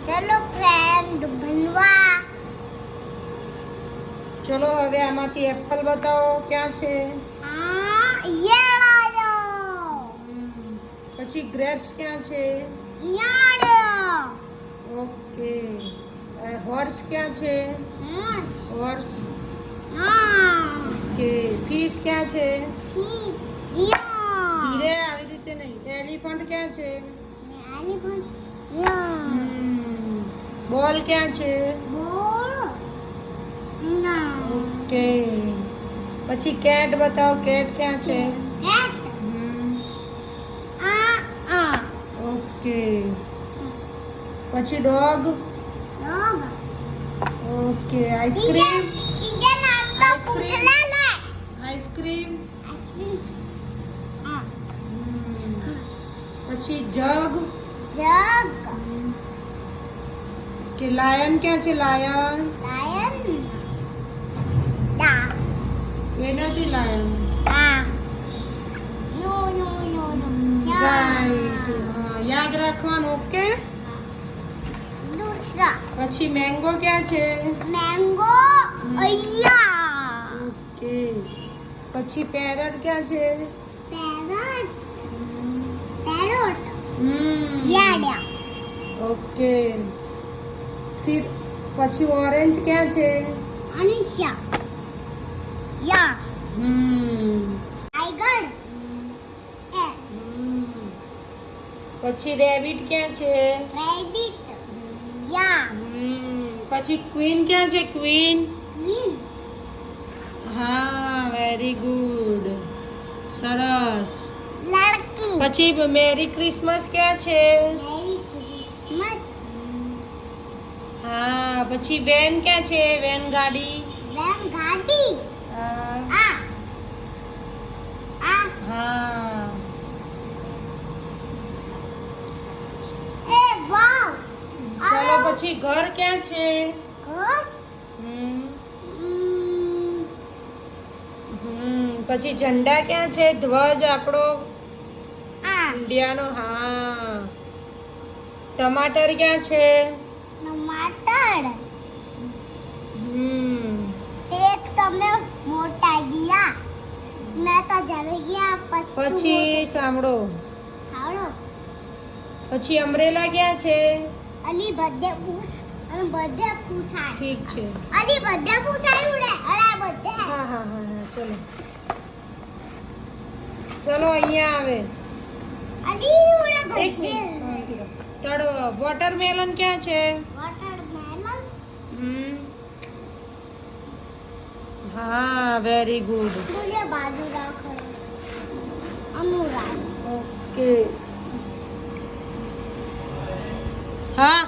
ચલો ફ્રેન્ડ બનવા. ચલો હવે આમાંથી એપલ બતાવો ક્યાં છે. પછી ગ્રેપ્સ ક્યાં છે. ઓકે. હોર્સ ક્યાં છે. હોર્સ. ઓકે. ફિશ ક્યાં છે. ધીરે આવી રીતે નહીં. એલિફન્ટ ક્યાં છે. બોલ ક્યાં છે. ઓકે. પછી કેટ બતાવો. કેટ ક્યાં છે. ઓકે. પછી ડોગ. ઓકે. આઈસ્ક્રીમ. આઈસ્ક્રીમ. પછી જગ. કે લાયન ક્યાં છે. લાયન. એ નથી લાયન. રાઈટ. યાદ રાખવાનું. ઓકે. પછી મેંગો ક્યાં છે. ઓકે. પછી પેરટ ક્યાં છે. ઓકે. फिर પછી ઓરેન્જ ક્યાં છે. પછી રેબિટ ક્યાં છે. પછી ક્વીન ક્યાં છે. ક્વીન. હા વેરી ગુડ. સરસ. પછી મેરી ક્રિસમસ ક્યાં છે. હા. પછી વેન ક્યાં છે. વેન ગાડી. હા. ચલો પછી ઘર ક્યાં છે. પછી ઝંડા ક્યાં છે. ધ્વજ આપણો ઇન્ડિયાનો. હા. ટમાટર ક્યાં છે. પછી સાંભળો. પછી અમરેલા ક્યાં છે. ઠીક છે. હા હા હા હા. ચલો ચલો અહીંયા આવે. એક મિનિટ. વોટરમેલન ક્યાં છે. હા વેરી ગુડ. ઓકે. હા.